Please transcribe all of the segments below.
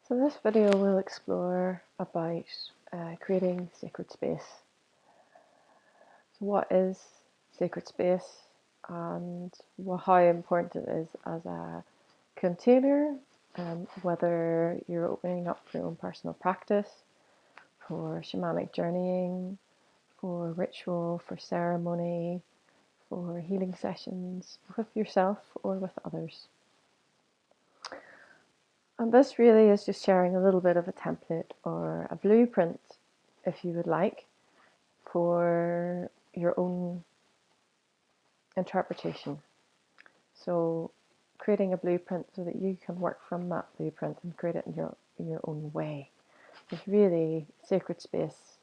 So this video will explore about creating sacred space. So what is sacred space and how important it is as a container, whether you're opening up for your own personal practice, for shamanic journeying, for ritual, for ceremony, for healing sessions with yourself or with others. And this really is just sharing a little bit of a template or a blueprint, if you would like, for your own interpretation. So creating a blueprint so that you can work from that blueprint and create it in your own way. Because really, sacred space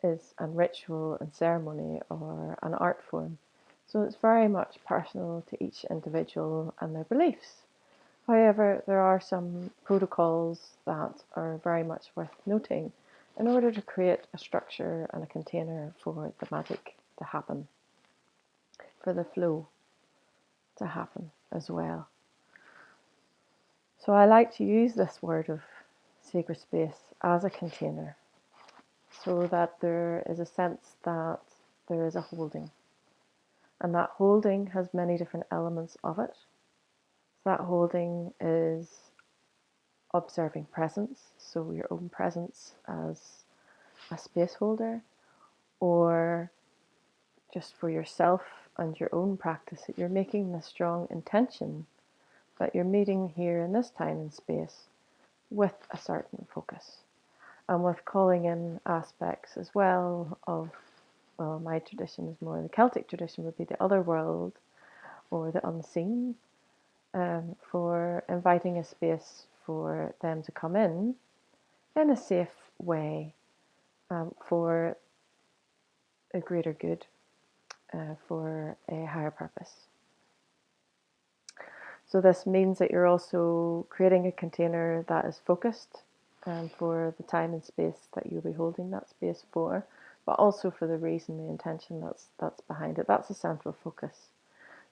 is a ritual and ceremony or an art form. So it's very much personal to each individual and their beliefs. However, there are some protocols that are very much worth noting in order to create a structure and a container for the magic to happen, for the flow to happen as well. So I like to use this word of sacred space as a container so that there is a sense that there is a holding. And that holding has many different elements of it. So that holding is observing presence, so your own presence as a space holder, or just for yourself and your own practice, that you're making the strong intention that you're meeting here in this time and space with a certain focus, and with calling in aspects as well of, well, my tradition is more the Celtic tradition, would be the other world or the unseen, for inviting a space for them to come in a safe way, for a greater good, for a higher purpose. So this means that you're also creating a container that is focused for the time and space that you'll be holding that space for, but also for the reason, the intention that's behind it. That's a central focus.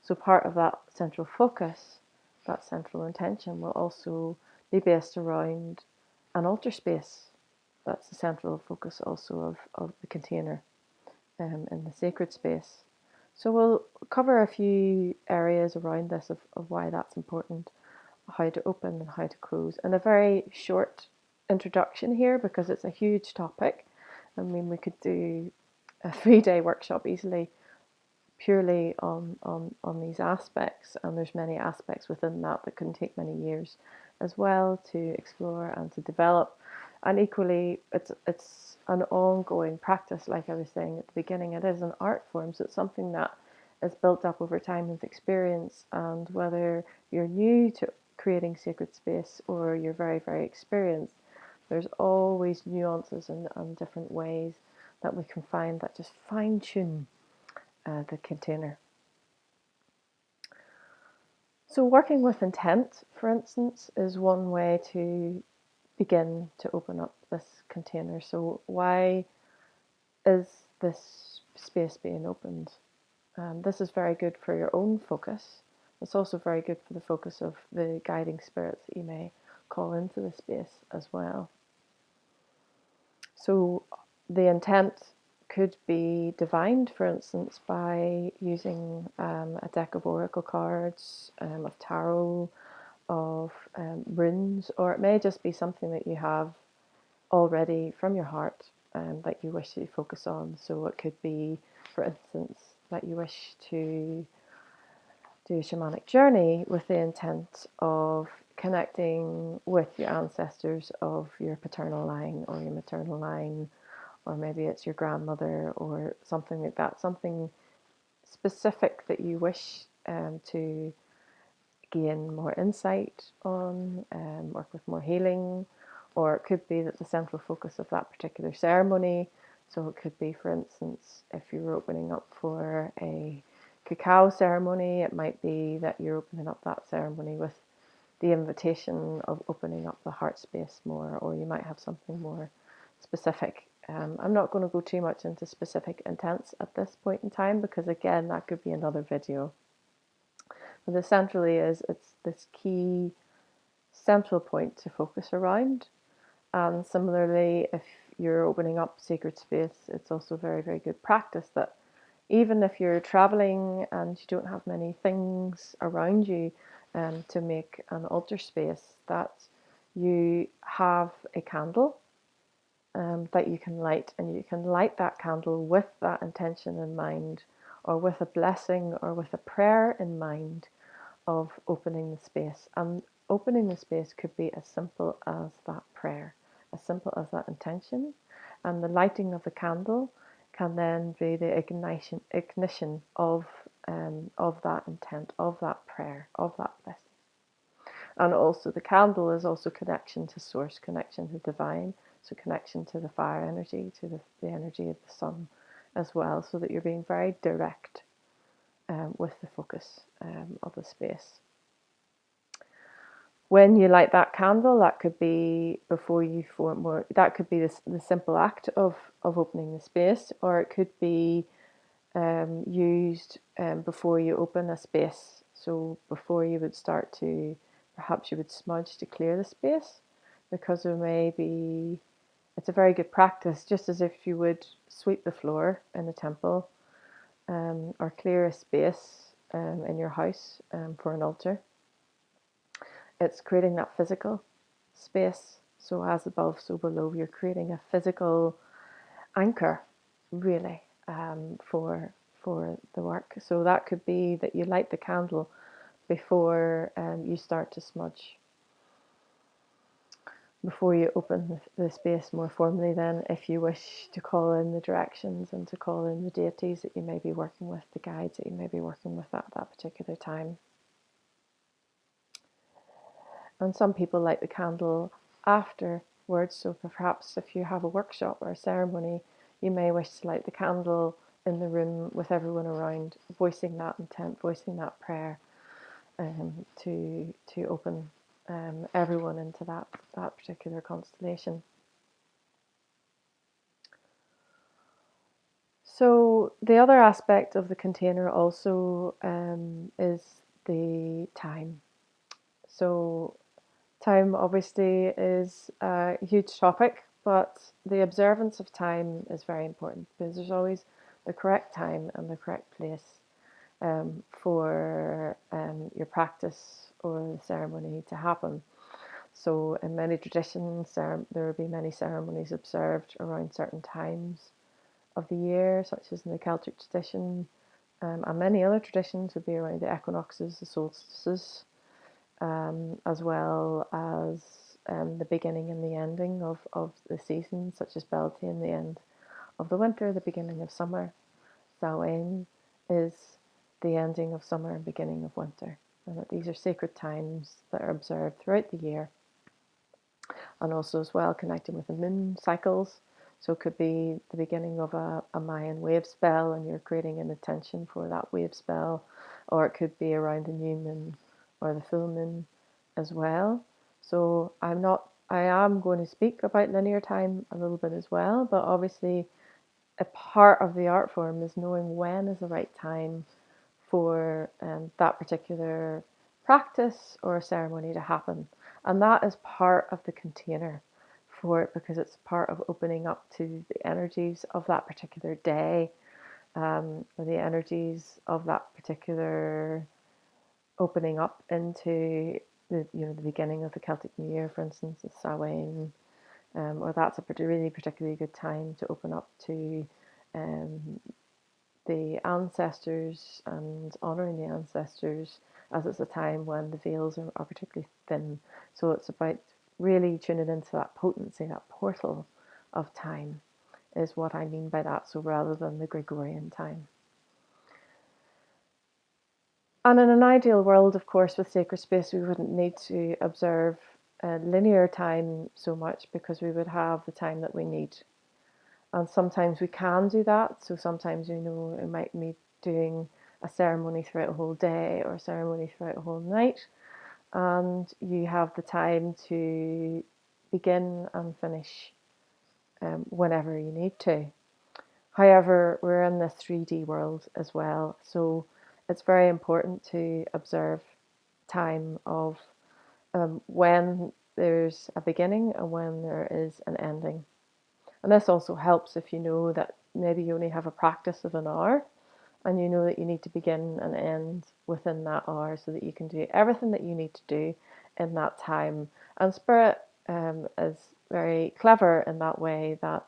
So part of that central focus, that central intention, will also be based around an altar space. That's the central focus also of the container in the sacred space. So we'll cover a few areas around this of why that's important, how to open and how to close, and a very short introduction here because it's a huge topic. I mean, we could do a 3-day workshop easily purely on these aspects, and there's many aspects within that can take many years as well to explore and to develop. And equally, it's an ongoing practice. Like I was saying at the beginning, it is an art form, so it's something that is built up over time with experience. And whether you're new to creating sacred space or you're very, very experienced, there's always nuances and different ways that we can find that just fine tune the container. So working with intent, for instance, is one way to begin to open up this container. So why is this space being opened? This is very good for your own focus. It's also very good for the focus of the guiding spirits that you may call into the space as well. So the intent could be divined, for instance, by using a deck of oracle cards, of tarot, of runes, or it may just be something that you have already from your heart that you wish to focus on. So it could be, for instance, that you wish to do a shamanic journey with the intent of connecting with your ancestors of your paternal line or your maternal line, or maybe it's your grandmother or something like that, something specific that you wish to gain more insight on, work with more healing. Or it could be that the central focus of that particular ceremony, so it could be, for instance, if you were opening up for a cacao ceremony, it might be that you're opening up that ceremony with the invitation of opening up the heart space more, or you might have something more specific. I'm not going to go too much into specific intents at this point in time because, again, that could be another video. But essentially it's this key central point to focus around. And similarly, if you're opening up sacred space, it's also very, very good practice that even if you're traveling and you don't have many things around you to make an altar space, that you have a candle that you can light, and you can light that candle with that intention in mind, or with a blessing or with a prayer in mind of opening the space. And opening the space could be as simple as that prayer, as simple as that intention. And the lighting of the candle can then be the ignition of that intent, of that prayer, of that blessing. And also the candle is also connection to source, connection to divine, so connection to the fire energy, to the energy of the sun as well, so that you're being very direct with the focus of the space. When you light that candle, that could be before you form more, that could be the simple act of opening the space, or it could be used before you open a space. So before you would start to, perhaps you would smudge to clear the space, because there may be, it's a very good practice, just as if you would sweep the floor in a temple or clear a space in your house for an altar. It's creating that physical space. So as above, so below, you're creating a physical anchor, really, for the work. So that could be that you light the candle before you start to smudge, before you open the space more formally. Then, if you wish to call in the directions and to call in the deities that you may be working with, the guides that you may be working with at that particular time. And some people light the candle afterwards. So perhaps if you have a workshop or a ceremony, you may wish to light the candle in the room with everyone around, voicing that intent, voicing that prayer to open everyone into that particular constellation. So the other aspect of the container also is the time. So time obviously is a huge topic, but the observance of time is very important, because there's always the correct time and the correct place for your practice or the ceremony to happen. So in many traditions, there will be many ceremonies observed around certain times of the year, such as in the Celtic tradition, and many other traditions would be around the equinoxes, the solstices, as well as the beginning and the ending of the seasons, such as Beltane, the end of the winter, the beginning of summer. Samhain is the ending of summer and beginning of winter, and that these are sacred times that are observed throughout the year, and also as well connecting with the moon cycles. So it could be the beginning of a Mayan wave spell, and you're creating an intention for that wave spell, or it could be around the new moon or the full moon as well. So I am going to speak about linear time a little bit as well, but obviously a part of the art form is knowing when is the right time for that particular practice or ceremony to happen. And that is part of the container for it, because it's part of opening up to the energies of that particular day, or the energies of that particular opening up into the beginning of the Celtic New Year, for instance, the Samhain, or that's a really particularly good time to open up to the ancestors and honouring the ancestors, as it's a time when the veils are particularly thin. So it's about really tuning into that potency, that portal of time is what I mean by that. So rather than the Gregorian time. And in an ideal world, of course, with sacred space, we wouldn't need to observe linear time so much, because we would have the time that we need. And sometimes we can do that. So sometimes, it might be doing a ceremony throughout a whole day or a ceremony throughout a whole night. And you have the time to begin and finish whenever you need to. However, we're in this 3D world as well. So it's very important to observe time of when there's a beginning and when there is an ending. And this also helps if you know that maybe you only have a practice of an hour and you know that you need to begin and end within that hour so that you can do everything that you need to do in that time. And Spirit is very clever in that way that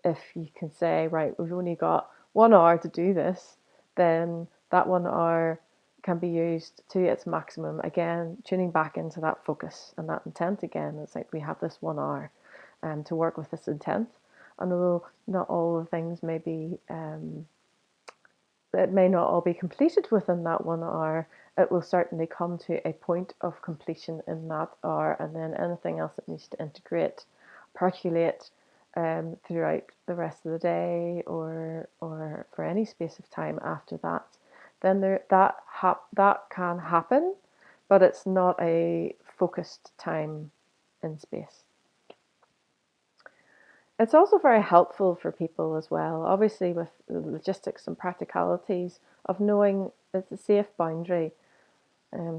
if you can say, right, we've only got 1 hour to do this, then that 1 hour can be used to its maximum. Again, tuning back into that focus and that intent again. It's like we have this 1 hour to work with this intent. And although not all the things may be it may not all be completed within that 1 hour, it will certainly come to a point of completion in that hour, and then anything else that needs to integrate, percolate throughout the rest of the day or for any space of time after that, then that can happen, but it's not a focused time in space. It's also very helpful for people as well, obviously with the logistics and practicalities of knowing it's a safe boundary,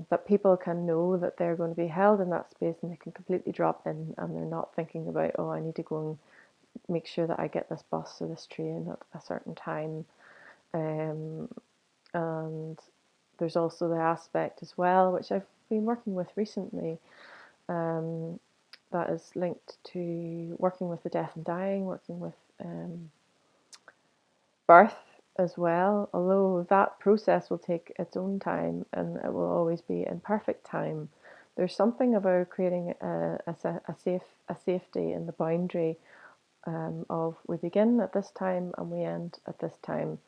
that people can know that they're going to be held in that space and they can completely drop in and they're not thinking about, oh, I need to go and make sure that I get this bus or this train at a certain time. And there's also the aspect as well, which I've been working with recently, that is linked to working with the death and dying, working with birth as well, although that process will take its own time and it will always be in perfect time. There's something about creating a safety in the boundary of we begin at this time and we end at this time.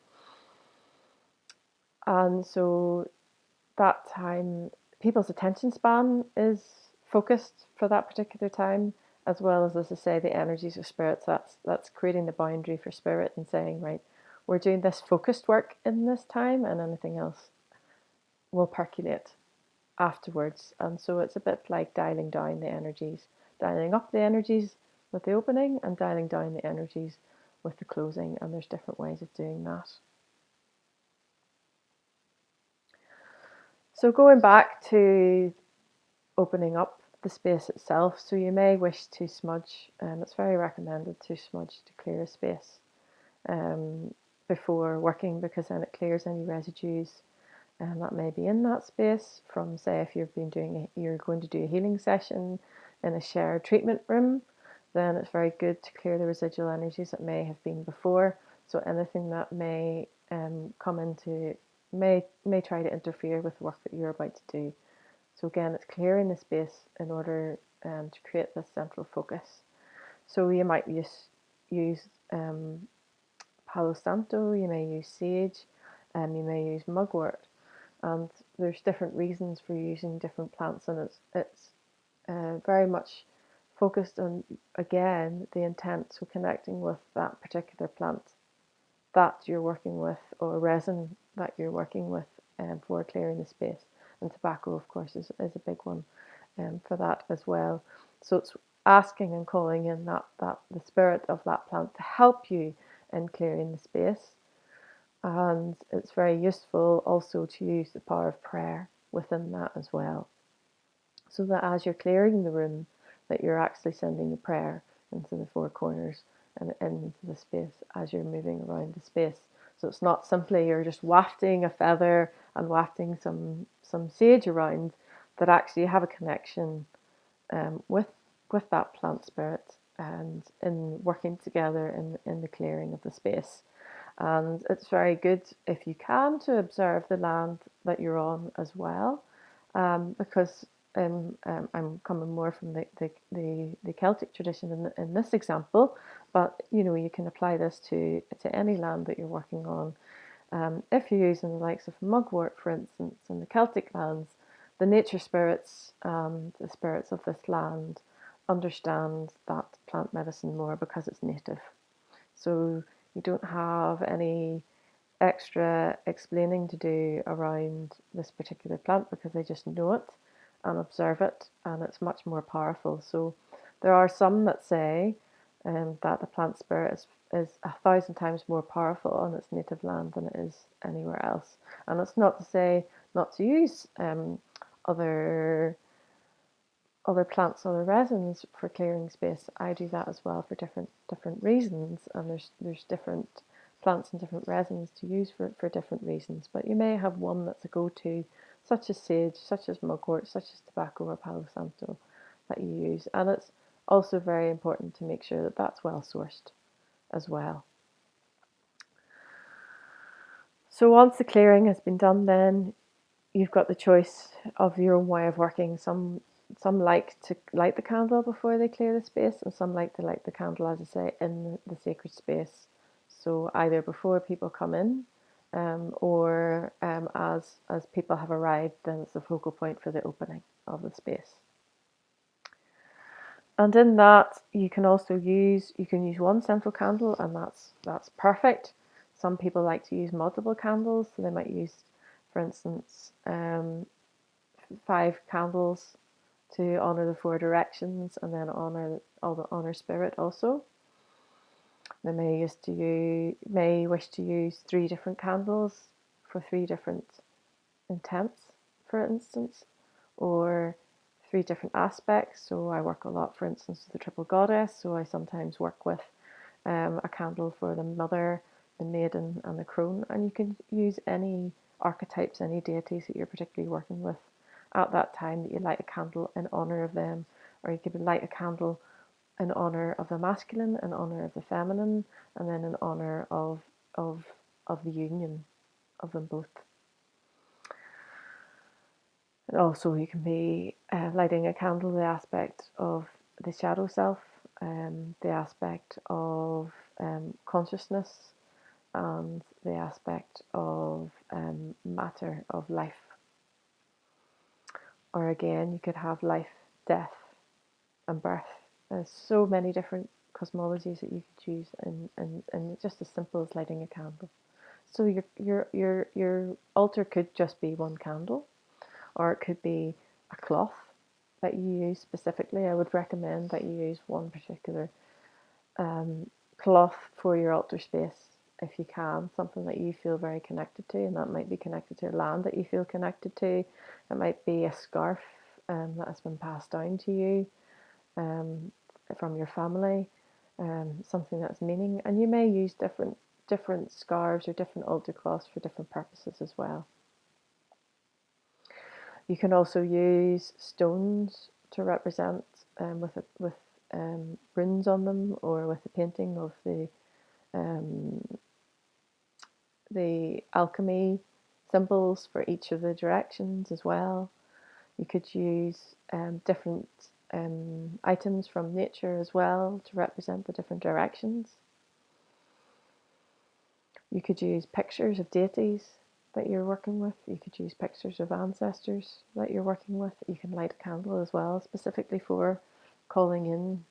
And so that time, people's attention span is focused for that particular time, as well as I say, the energies of spirits. That's creating the boundary for spirit and saying, right, we're doing this focused work in this time, and anything else will percolate afterwards. And so it's a bit like dialing down the energies, dialing up the energies with the opening, and dialing down the energies with the closing. And there's different ways of doing that. So going back to opening up the space itself, so you may wish to smudge, it's very recommended to smudge to clear a space before working, because then it clears any residues that may be in that space from, say, if you're going to do a healing session in a shared treatment room, then it's very good to clear the residual energies that may have been before. So anything that may come into may try to interfere with the work that you're about to do. So again, it's clearing the space in order to create this central focus. So you might use Palo Santo, you may use sage, you may use mugwort, and there's different reasons for using different plants, and it's very much focused on, again, the intent, so connecting with that particular plant that you're working with or resin that you're working with for clearing the space. And tobacco, of course, is a big one for that as well. So it's asking and calling in that the spirit of that plant to help you in clearing the space. And it's very useful also to use the power of prayer within that as well. So that as you're clearing the room, that you're actually sending the prayer into the four corners and into the space as you're moving around the space. So it's not simply you're just wafting a feather and wafting some sage around, that actually you have a connection with that plant spirit and in working together in the clearing of the space. And it's very good, if you can, to observe the land that you're on as well, because I'm coming more from the Celtic tradition in this example, but you can apply this to any land that you're working on. If you're using the likes of mugwort, for instance, in the Celtic lands, the nature spirits and the spirits of this land understand that plant medicine more because it's native. So you don't have any extra explaining to do around this particular plant, because they just know it and observe it, and it's much more powerful. So there are some that say that the plant spirit is 1,000 times more powerful on its native land than it is anywhere else. And it's not to say not to use other other plants, other resins for clearing space, I do that as well for different reasons. And there's different plants and different resins to use for different reasons. But you may have one that's a go-to, such as sage, such as mugwort, such as tobacco or palo santo that you use. And it's also very important to make sure that that's well sourced as well. So once the clearing has been done, then you've got the choice of your own way of working. Some like to light the candle before they clear the space, and some like to light the candle, as I say, in the sacred space. So either before people come in, or as people have arrived, then it's the focal point for the opening of the space. And in that, you can use one central candle, and that's perfect. Some people like to use multiple candles, so they might use, for instance, 5 candles to honor the 4 directions, and then honor spirit also. They may wish to use 3 different candles for 3 different intents, for instance, or 3 different aspects. So I work a lot, for instance, with the triple goddess. So I sometimes work with a candle for the mother, the maiden, and the crone. And you can use any archetypes, any deities that you're particularly working with at that time, that you light a candle in honor of them, or you could light a candle in honor of the masculine, in honor of the feminine, and then in honor of the union of them both. And also, you can be lighting a candle, the aspect of the shadow self, the aspect of consciousness, and the aspect of matter, of life. Or again, you could have life, death, and birth. There's so many different cosmologies that you could choose, and just as simple as lighting a candle. So your altar could just be one candle, or it could be a cloth that you use specifically. I would recommend that you use one particular cloth for your altar space if you can, something that you feel very connected to, and that might be connected to a land that you feel connected to. It might be a scarf that has been passed down to you from your family, something that's meaning, and you may use different scarves or different altar cloths for different purposes as well. You can also use stones to represent with runes on them, or with the painting of the alchemy symbols for each of the directions as well. You could use different items from nature as well to represent the different directions. You could use pictures of deities that you're working with. You could use pictures of ancestors that you're working with. You can light a candle as well, specifically for calling in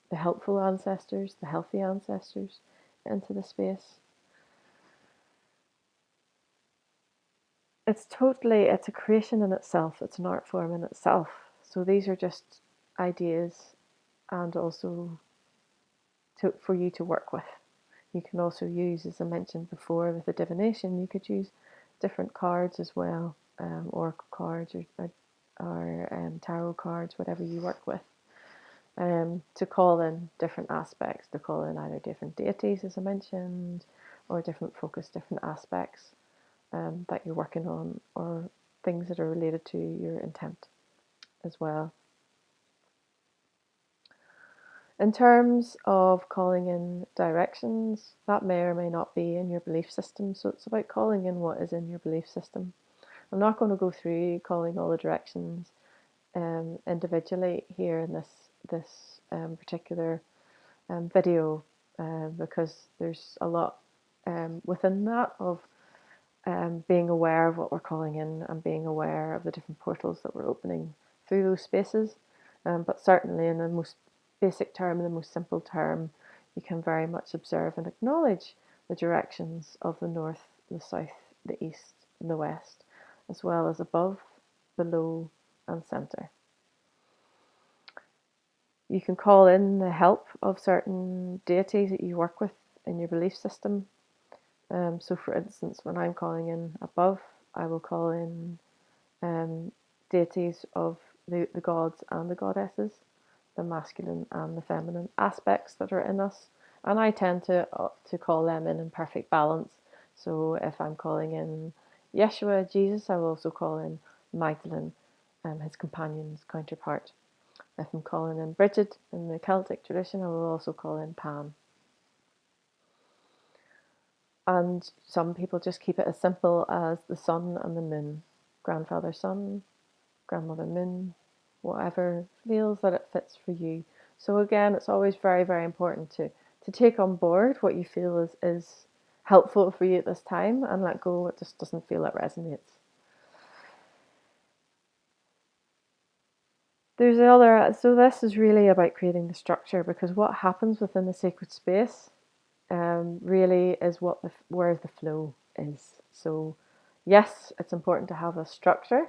the helpful ancestors, the healthy ancestors into the space. It's a creation in itself. It's an art form in itself. So these are just ideas, and also for you to work with. You can also use, as I mentioned before, with the divination, you could use different cards as well, oracle cards or tarot cards, whatever you work with, to call in different aspects, to call in either different deities, as I mentioned, or different aspects that you're working on, or things that are related to your intent as well. In terms of calling in directions, that may or may not be in your belief system. So it's about calling in what is in your belief system. I'm not going to go through calling all the directions individually here in this particular video, because there's a lot within that of being aware of what we're calling in, and being aware of the different portals that we're opening through those spaces. But certainly, in the most basic term, in the most simple term, you can very much observe and acknowledge the directions of the north, the south, the east, and the west, as well as above, below, and centre. You can call in the help of certain deities that you work with in your belief system. So, for instance, when I'm calling in above, I will call in deities of the gods and the goddesses, the masculine and the feminine aspects that are in us. And I tend to call them in perfect balance. So if I'm calling in Yeshua, Jesus, I will also call in Magdalene, his companion's counterpart. If I'm calling in Bridget in the Celtic tradition, I will also call in Pan. And some people just keep it as simple as the sun and the moon. Grandfather sun, grandmother moon, whatever feels that it fits for you. So again, it's always very, very important to take on board what you feel is helpful for you at this time and let go what just doesn't feel it resonates. There's another, so this is really about creating the structure, because what happens within the sacred space really is where the flow is. So yes, it's important to have a structure,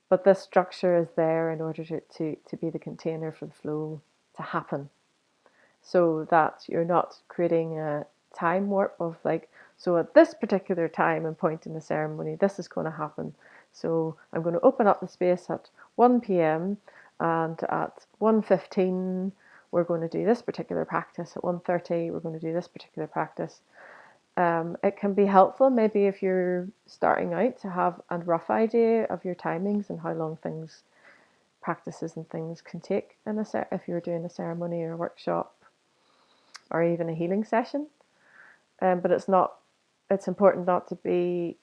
but this structure is there in order to be the container for the flow to happen. So that you're not creating a time warp of like, so at this particular time and point in the ceremony, this is going to happen. So I'm going to open up the space at 1 p.m. and at 1:15 we're going to do this particular practice. At 1:30 we're going to do this particular practice. It can be helpful maybe if you're starting out to have a rough idea of your timings and how long practices and things can take if you're doing a ceremony or a workshop or even a healing session. But it's important not to be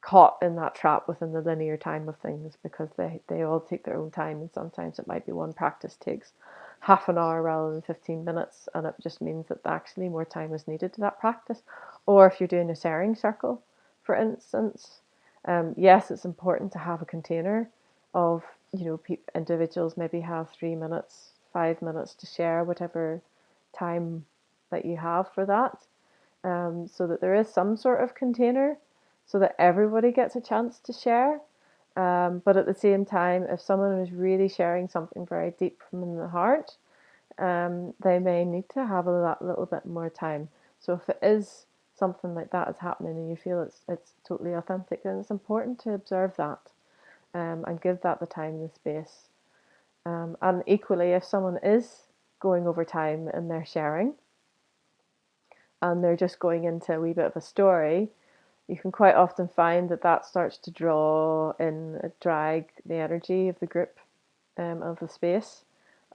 caught in that trap within the linear time of things, because they all take their own time, and sometimes it might be one practice takes half an hour rather than 15 minutes, and it just means that actually more time is needed to that practice. Or if you're doing a sharing circle, for instance, yes, it's important to have a container of, individuals maybe have 3 minutes, 5 minutes to share whatever time that you have for that, so that there is some sort of container so that everybody gets a chance to share. But at the same time, if someone is really sharing something very deep from the heart, they may need to have a little bit more time. So if it is something like that is happening and you feel it's totally authentic, then it's important to observe that, and give that the time and the space. And equally, if someone is going over time in their sharing and they're just going into a wee bit of a story, you can quite often find that starts to draw in, drag the energy of the group, of the space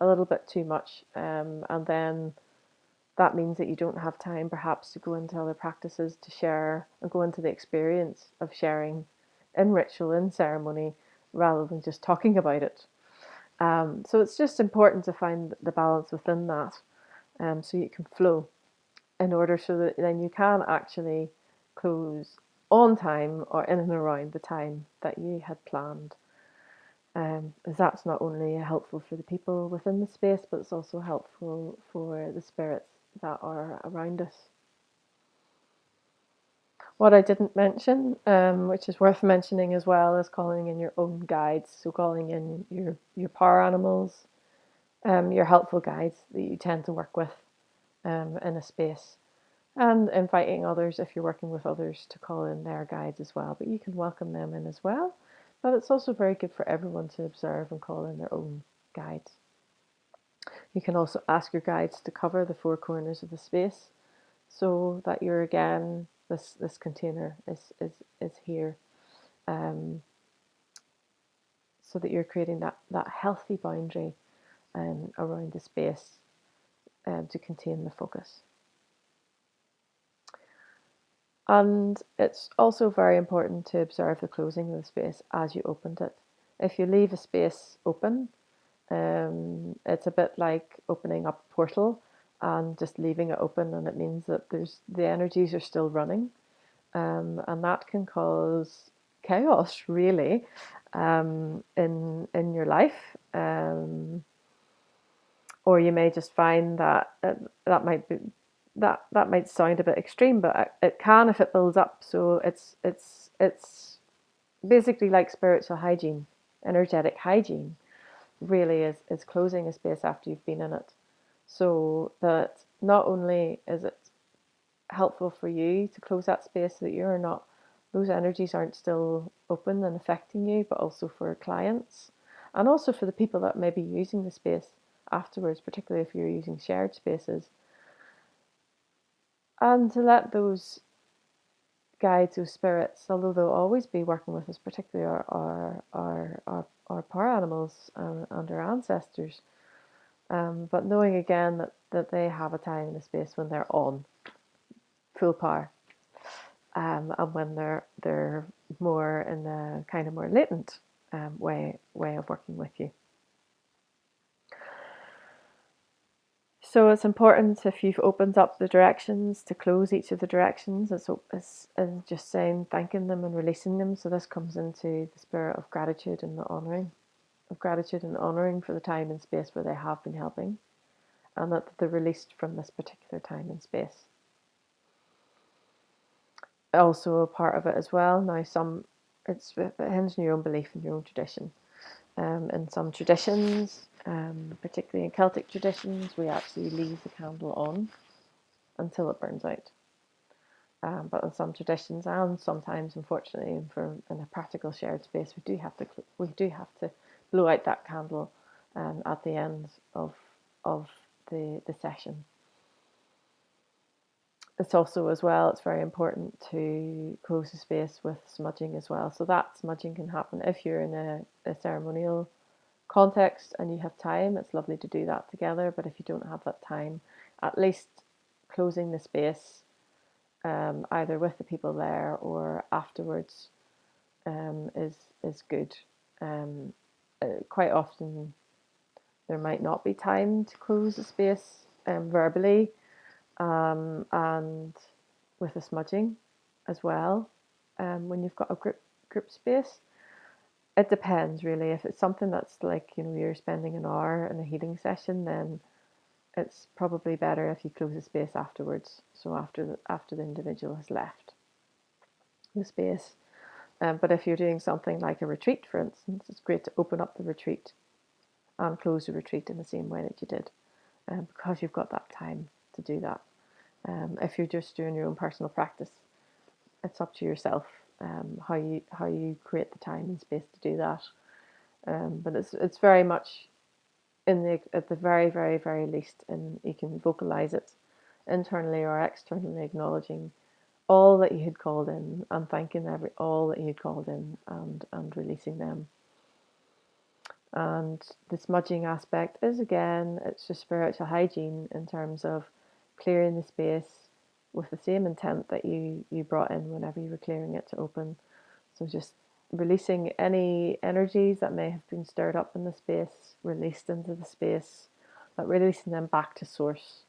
a little bit too much. And then that means that you don't have time perhaps to go into other practices to share and go into the experience of sharing in ritual, in ceremony, rather than just talking about it. So it's just important to find the balance within that, so you can flow in order so that then you can actually close on time or in and around the time that you had planned. As that's not only helpful for the people within the space, but it's also helpful for the spirits that are around us. What I didn't mention, which is worth mentioning as well, is calling in your own guides. So calling in your power animals, your helpful guides that you tend to work with in a space. And inviting others, if you're working with others, to call in their guides as well. But you can welcome them in as well. But it's also very good for everyone to observe and call in their own guides. You can also ask your guides to cover the four corners of the space, so that you're again, this container is here, so that you're creating that healthy boundary around the space, to contain the focus. And it's also very important to observe the closing of the space as you opened it. If you leave a space open, it's a bit like opening up a portal and just leaving it open, and it means that the energies are still running, and that can cause chaos, really, in your life. Or you may just find that that might sound a bit extreme, but it can if it builds up. So it's basically like spiritual hygiene, energetic hygiene. Really is closing a space after you've been in it, so that not only is it helpful for you to close that space so that you're not those energies aren't still open and affecting you, but also for clients and also for the people that may be using the space afterwards, particularly if you're using shared spaces. And to let those guides, those spirits, although they'll always be working with us, particularly our power animals and our ancestors, but knowing again that they have a time and a space when they're on full power, and when they're more in a kind of more latent way of working with you. So it's important, if you've opened up the directions, to close each of the directions. It's just saying, thanking them and releasing them. So this comes into the spirit of gratitude and the honouring. Of gratitude and honouring for the time and space where they have been helping, and that they're released from this particular time and space. Also a part of it as well. Now it hinges on your own belief and your own tradition. In some traditions, particularly in Celtic traditions, we actually leave the candle on until it burns out. But in some traditions, and sometimes, unfortunately, in a practical shared space, we do have to blow out that candle at the end of the session. It's also, as well, it's very important to close the space with smudging as well. So that smudging can happen if you're in a ceremonial context and you have time. It's lovely to do that together, but if you don't have that time, at least closing the space, either with the people there or afterwards, is good. Quite often there might not be time to close the space verbally, and with the smudging as well, when you've got a group space. It depends, really. If it's something that's like, you're spending an hour in a healing session, then it's probably better if you close the space afterwards. So after the individual has left the space. But if you're doing something like a retreat, for instance, it's great to open up the retreat and close the retreat in the same way that you did, because you've got that time to do that. If you're just doing your own personal practice, it's up to yourself how you create the time and space to do that. But it's very much at the very, very, very least, and you can vocalize it internally or externally, acknowledging all that you had called in and thanking all that you had called in, and releasing them. And the smudging aspect is, again, it's just spiritual hygiene in terms of clearing the space with the same intent that you brought in whenever you were clearing it to open. So just releasing any energies that may have been stirred up in the space, released into the space, but releasing them back to source,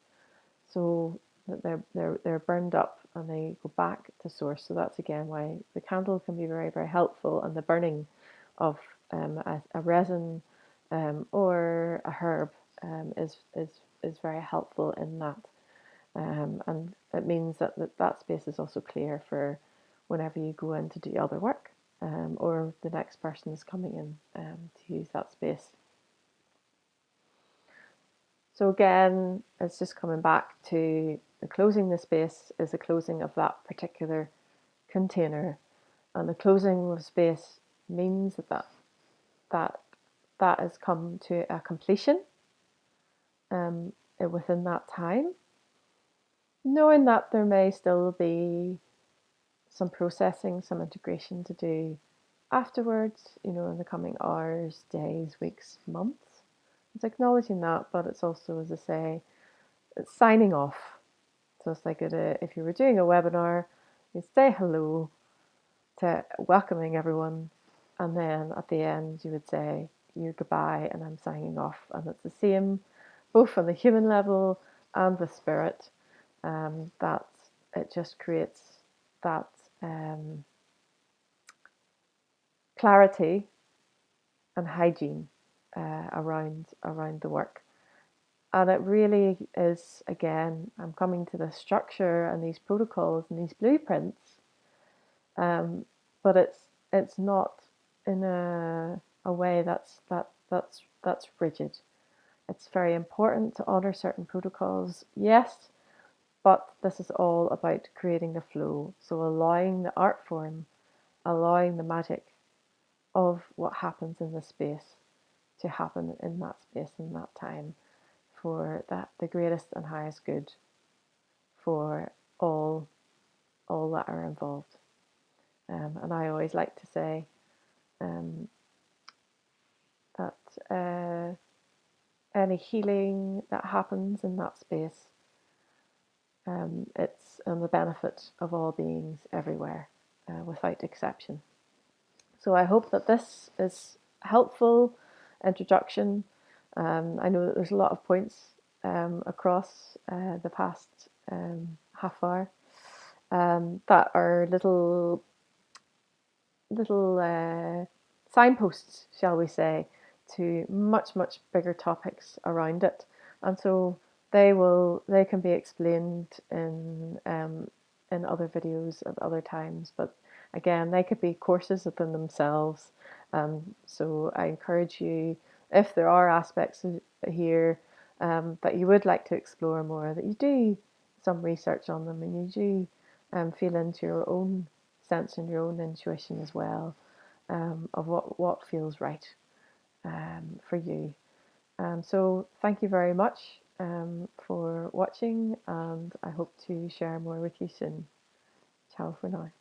so that they're burned up and they go back to source. So that's, again, why the candle can be very, very helpful, and the burning of a resin or a herb is very helpful in that. And it means that space is also clear for whenever you go in to do other work, or the next person is coming in to use that space. So again, it's just coming back to the closing the space is the closing of that particular container, and the closing of space means that has come to a completion within that time, knowing that there may still be some processing, some integration to do afterwards, in the coming hours, days, weeks, months. It's acknowledging that, but it's also, as I say, it's signing off. So it's like if you were doing a webinar, you'd say hello to welcoming everyone, and then at the end you would say your goodbye and I'm signing off. And it's the same both on the human level and the spirit, that it just creates that clarity and hygiene around the work. And it really is, again, I'm coming to the structure and these protocols and these blueprints, but it's not in a way that's rigid. It's very important to honour certain protocols, yes, but this is all about creating the flow. So allowing the art form allowing the magic of what happens in the space to happen in that space in that time for that the greatest and highest good for all that are involved. And I always like to say um, that any healing that happens in that space, it's on the benefit of all beings everywhere, without exception. So I hope that this is a helpful introduction. I know that there's a lot of points across the past half hour that are little signposts, shall we say, to much bigger topics around it, and so they can be explained in other videos at other times. But again, they could be courses within themselves. So I encourage you, if there are aspects here that you would like to explore more, that you do some research on them and you do feel into your own sense and your own intuition as well, of what feels right for you. So thank you very much for watching, and I hope to share more with you soon. Ciao for now.